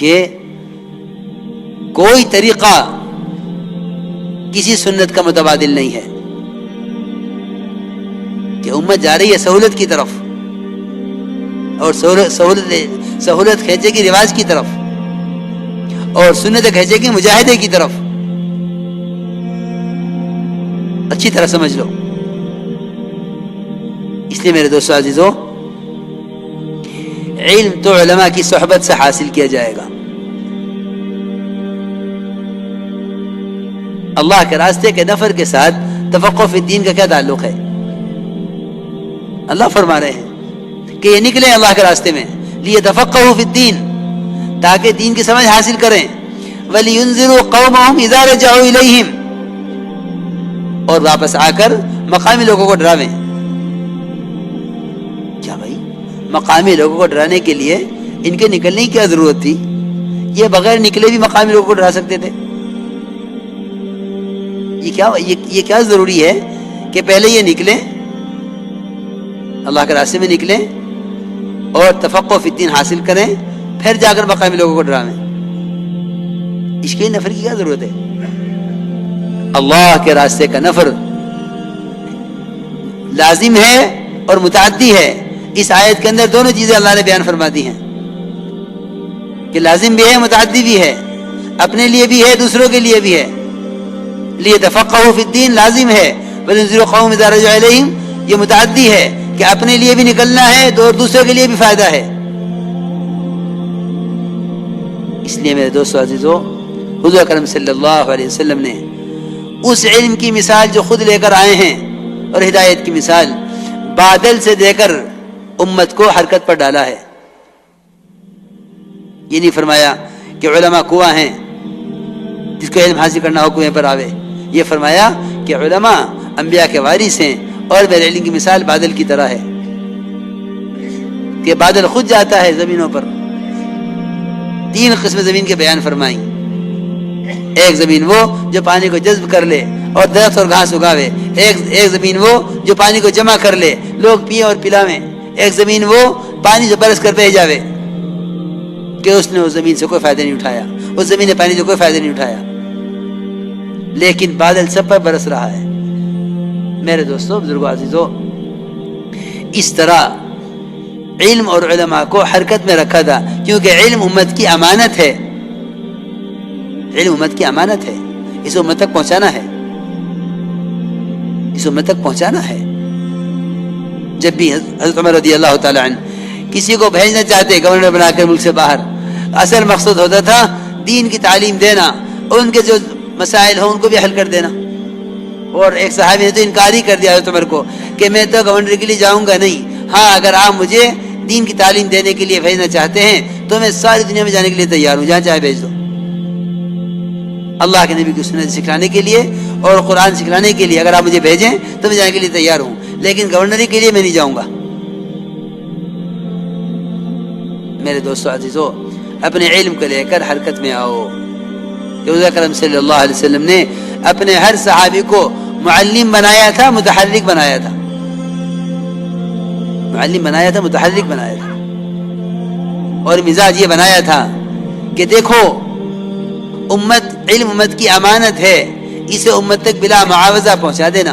کہ کوئی طریقہ کسی سنت کا متبادل نہیں ہے کہ امت جا رہی ہے سہولت کی طرف اور سہولت کھینچے گی رواج کی طرف اور سنت کھینچے گی مجاہدے کی طرف. اچھی طرح سمجھ لو. اس لیے میرے دوستو عزیزو، علم تو علماء کی صحبت سے حاصل کیا جائے گا. اللہ کے راستے کے نفر کے ساتھ تفقہ فی الدین کا کیا تعلق ہے؟ اللہ فرما رہے ہیں کہ یہ نکلیں اللہ کے راستے میں لیتفقہوا فی الدین، تاکہ دین کی سمجھ حاصل کریں. وَلِيُنذِرُوا قَوْمَهُمْ إِذَا رَجَعُوا إِلَيْهِمْ، اور واپس آ کر مقامی لوگوں کو ڈراویں. کیا بھائی، مقامی لوگوں کو ڈرانے کے لیے ان کے نکلنے کی کیا ضرورت تھی؟ یہ بغیر نکلے بھی مقامی لوگوں کو ڈرا سکتے تھے. یہ کیا ضروری ہے کہ پہلے یہ نکلیں، اللہ کے راستے میں نکلیں اور تفقہ فی الدین حاصل کریں، پھر جا کر مقامی لوگوں کو ڈراویں؟ اس کے نفر کی کیا ضرورت ہے؟ اللہ کے راستے کا نفر لازم ہے اور متعدی ہے. اس آیت کے اندر دونوں چیزیں اللہ نے بیان فرما دی ہیں کہ لازم بھی ہے، متعدی بھی ہے، اپنے لیے بھی ہے، دوسروں کے لیے بھی ہے. لیتفقہوا فی الدین لازم ہے، وَلِيُنذِرُوا قَوْمَهُمْ إِذَا رَجَعُوا إِلَيْهِمْ یہ متعدی ہے کہ اپنے لیے بھی نکلنا ہے اور دوسروں کے لیے بھی فائدہ ہے. اس لیے میرے دوستو عزیزو، حضور اکرم صلی اللہ علیہ وسلم نے اس علم کی مثال جو خود لے کر آئے ہیں اور ہدایت کی مثال بادل سے دے کر امت کو حرکت پر ڈالا ہے. یہ نہیں فرمایا کہ علماء کنواں ہیں، جس کو علم حاصل کرنا ہو کنویں پر آوے. یہ فرمایا کہ علماء انبیاء کے وارث ہیں اور میرے علم کی مثال بادل کی طرح ہے کہ بادل خود جاتا ہے زمینوں پر. 3 قسم زمین کے بیان فرمائیں. ایک زمین وہ جو پانی کو جذب کر لے اور درخت اور گھاس اگاوے. ایک زمین وہ جو پانی کو جمع کر لے، لوگ پیئیں اور پلاویں. ایک زمین وہ پانی جو برس کر بہ جاوے کہ اس نے اس زمین سے کوئی فائدہ نہیں اٹھایا، اس زمین نے پانی سے کوئی فائدہ نہیں اٹھایا، لیکن بادل سب پر برس رہا ہے. میرے دوستو، بزرگوں، عزیزو، اس طرح علم اور علماء کو حرکت میں رکھا تھا، کیونکہ علم امت کی امانت ہے. علم امت کی امانت ہے، اس امت تک پہنچانا ہے، اس امت تک پہنچانا ہے. جب بھی حضرت عمر رضی اللہ تعالی عنہ کسی کو بھیجنا چاہتے گورنر بنا کر ملک سے باہر، اصل مقصد ہوتا تھا دین کی تعلیم دینا اور ان کے جو مسائل ہوں ان کو بھی حل کر دینا. اور ایک صحابی نے تو انکار ہی کر دیا حضرت عمر کو کہ میں تو گورنر کے لیے جاؤں گا نہیں، ہاں اگر آپ مجھے دین کی تعلیم دینے کے لیے بھیجنا چاہتے ہیں تو میں ساری دنیا میں جانے کے لیے تیار ہوں، جہاں چاہے بھیج دو. اللہ کے نبی کی سنت سکھلانے کے لیے اور قرآن سکھلانے کے لیے اگر آپ مجھے بھیجیں تو میں جانے کے لیے تیار ہوں، لیکن گورنری کے لیے میں نہیں جاؤں گا. میرے دوستو عزیزو، اپنے علم کو لے کر حرکت میں آؤ. حضور اکرم صلی اللہ علیہ وسلم نے اپنے ہر صحابی کو معلم بنایا تھا، متحرک بنایا تھا. معلم بنایا تھا، متحرک بنایا تھا، اور مزاج یہ بنایا تھا کہ دیکھو علم امت کی امانت ہے، اسے امت تک بلا معاوضہ پہنچا دینا.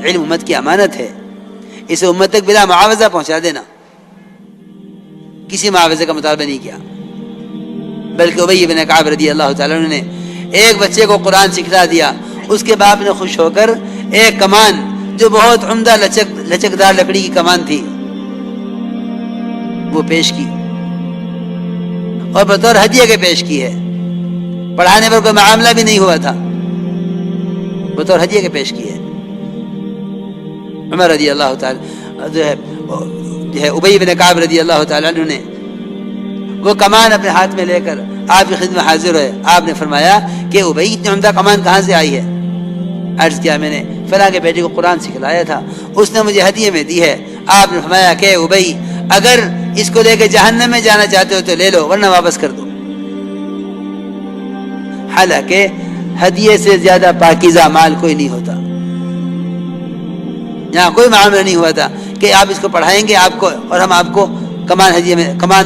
علم امت کی امانت ہے، اسے امت تک بلا معاوضہ پہنچا دینا. کسی معاوضے کا مطالبہ نہیں کیا، بلکہ ابی بن کعب رضی اللہ تعالیٰ عنہ نے ایک بچے کو قرآن سکھلا دیا. اس کے باپ نے خوش ہو کر ایک کمان جو بہت عمدہ لچکدار لکڑی کی کمان تھی وہ پیش کی اور بطور ہدیہ کے پیش کی ہے. پڑھانے پر کوئی معاملہ بھی نہیں ہوا تھا، بطور ہدیہ کے پیش کی ہے. عمر رضی اللہ تعالی جو ہے ابی بن کعب رضی اللہ تعالیٰ عنہ نے وہ کمان اپنے ہاتھ میں لے کر آپ کی خدمت حاضر ہوئے. آپ نے فرمایا کہ ابی اتنی عمدہ کمان کہاں سے آئی ہے؟ عرض کیا میں نے فلاں کے بیٹے کو قرآن سکھلایا تھا، اس نے مجھے ہدیے میں دی ہے. آپ نے فرمایا کہ ابی اگر اس کو لے کے جہنم میں جانا چاہتے ہو تو لے لو، ورنہ واپس کر دو. حالانکہ ہدیے سے زیادہ پاکیزہ مال کوئی نہیں ہوتا. یہاں کوئی معاملہ نہیں ہوا تھا کہ آپ اس کو پڑھائیں گے آپ کو اور ہم آپ کو کمان ہدیے میں، کمان